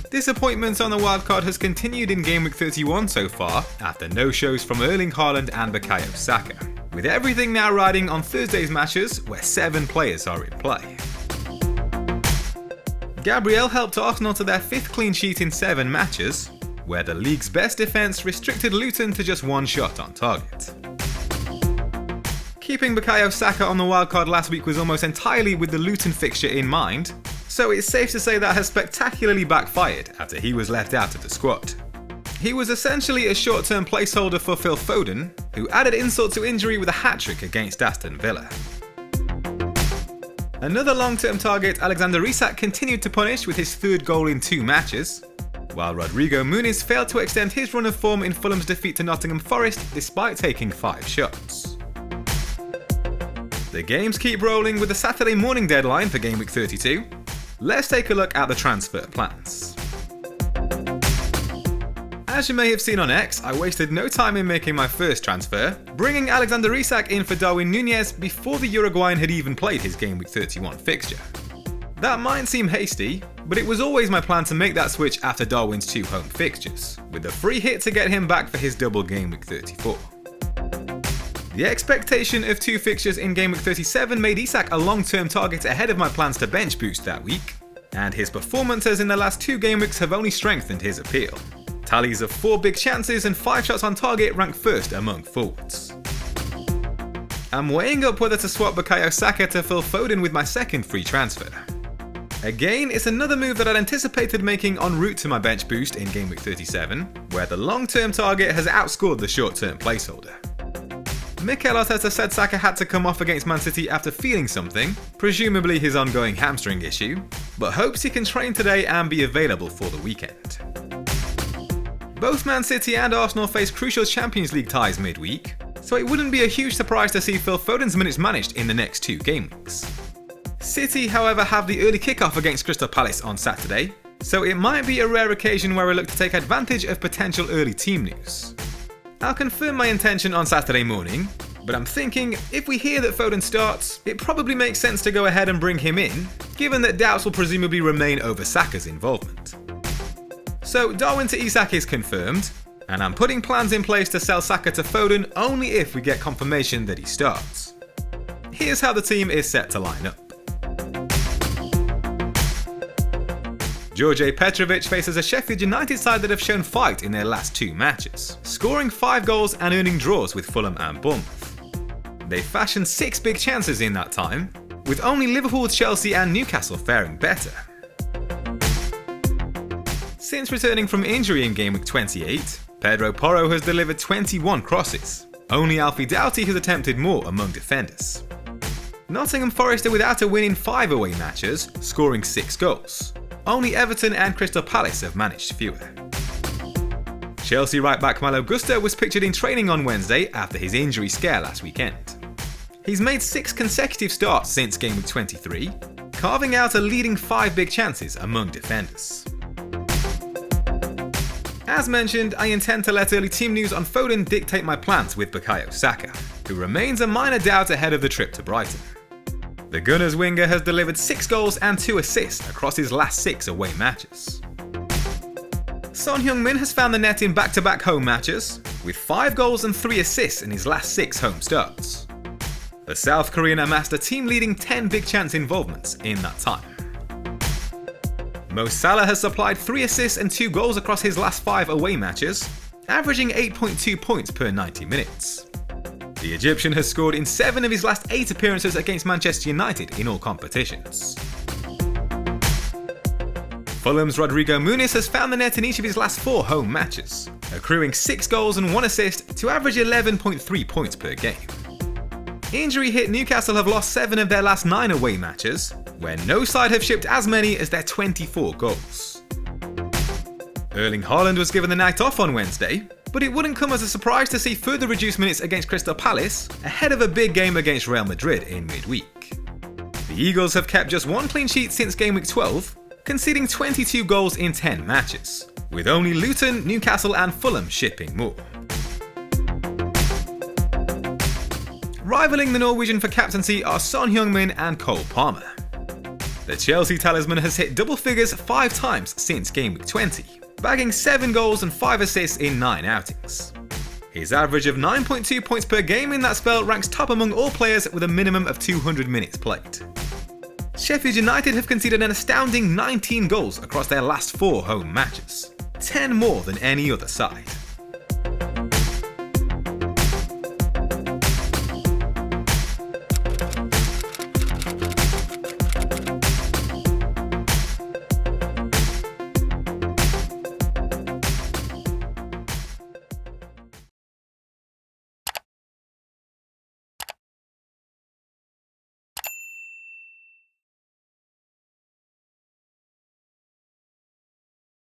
Disappointment on the wildcard has continued in Gameweek 31 so far, after no-shows from Erling Haaland and Bukayo Saka, with everything now riding on Thursday's matches where 7 players are in play. Gabriel helped Arsenal to their 5th clean sheet in 7 matches, where the league's best defence restricted Luton to just 1 shot on target. Keeping Bukayo Saka on the wildcard last week was almost entirely with the Luton fixture in mind, so it's safe to say that has spectacularly backfired after he was left out of the squad. He was essentially a short-term placeholder for Phil Foden, who added insult to injury with a hat-trick against Aston Villa. Another long-term target, Alexander Isak, continued to punish with his 3rd goal in 2 matches, while Rodrigo Muniz failed to extend his run of form in Fulham's defeat to Nottingham Forest despite taking 5 shots. The games keep rolling with the Saturday morning deadline for Gameweek 32. Let's take a look at the transfer plans. As you may have seen on X, I wasted no time in making my first transfer, bringing Alexander Isak in for Darwin Núñez before the Uruguayan had even played his Gameweek 31 fixture. That might seem hasty, but it was always my plan to make that switch after Darwin's 2 home fixtures, with a free hit to get him back for his double Gameweek 34. The expectation of 2 fixtures in Gameweek 37 made Isak a long-term target ahead of my plans to bench boost that week, and his performances in the last 2 game weeks have only strengthened his appeal. Tallies of 4 big chances and 5 shots on target rank first among forwards. I'm weighing up whether to swap Bukayo Saka to Phil Foden with my second free transfer. Again, it's another move that I'd anticipated making en route to my bench boost in Gameweek 37, where the long-term target has outscored the short-term placeholder. Mikel Arteta said Saka had to come off against Man City after feeling something, presumably his ongoing hamstring issue, but hopes he can train today and be available for the weekend. Both Man City and Arsenal face crucial Champions League ties midweek, so it wouldn't be a huge surprise to see Phil Foden's minutes managed in the next 2 game weeks. City, however, have the early kickoff against Crystal Palace on Saturday, so it might be a rare occasion where I look to take advantage of potential early team news. I'll confirm my intention on Saturday morning, but I'm thinking if we hear that Foden starts, it probably makes sense to go ahead and bring him in, given that doubts will presumably remain over Saka's involvement. So Darwin to Isak is confirmed, and I'm putting plans in place to sell Saka to Foden only if we get confirmation that he starts. Here's how the team is set to line up. Djordje Petrovic faces a Sheffield United side that have shown fight in their last 2 matches, scoring 5 goals and earning draws with Fulham and Bournemouth. They fashioned 6 big chances in that time, with only Liverpool, Chelsea and Newcastle faring better. Since returning from injury in Gameweek 28, Pedro Porro has delivered 21 crosses. Only Alfie Doughty has attempted more among defenders. Nottingham Forest are without a win in 5 away matches, scoring 6 goals. Only Everton and Crystal Palace have managed fewer. Chelsea right-back Malo Gusto was pictured in training on Wednesday after his injury scare last weekend. He's made 6 consecutive starts since Gameweek 23, carving out a leading 5 big chances among defenders. As mentioned, I intend to let early team news on Foden dictate my plans with Bukayo Saka, who remains a minor doubt ahead of the trip to Brighton. The Gunners winger has delivered 6 goals and 2 assists across his last 6 away matches. Son Heung-min has found the net in back-to-back home matches, with 5 goals and 3 assists in his last 6 home starts. The South Korean amassed a team-leading 10 big chance involvements in that time. Mo Salah has supplied 3 assists and 2 goals across his last 5 away matches, averaging 8.2 points per 90 minutes. The Egyptian has scored in 7 of his last 8 appearances against Manchester United in all competitions. Fulham's Rodrigo Muniz has found the net in each of his last 4 home matches, accruing 6 goals and 1 assist to average 11.3 points per game. Injury-hit Newcastle have lost 7 of their last 9 away matches, where no side have shipped as many as their 24 goals. Erling Haaland was given the night off on Wednesday, but it wouldn't come as a surprise to see further reduced minutes against Crystal Palace ahead of a big game against Real Madrid in midweek. The Eagles have kept just 1 clean sheet since Gameweek 12, conceding 22 goals in 10 matches, with only Luton, Newcastle and Fulham shipping more. Rivaling the Norwegian for captaincy are Son Heung-min and Cole Palmer. The Chelsea talisman has hit double figures 5 times since Gameweek 20, bagging 7 goals and 5 assists in 9 outings. His average of 9.2 points per game in that spell ranks top among all players with a minimum of 200 minutes played. Sheffield United have conceded an astounding 19 goals across their last 4 home matches, 10 more than any other side.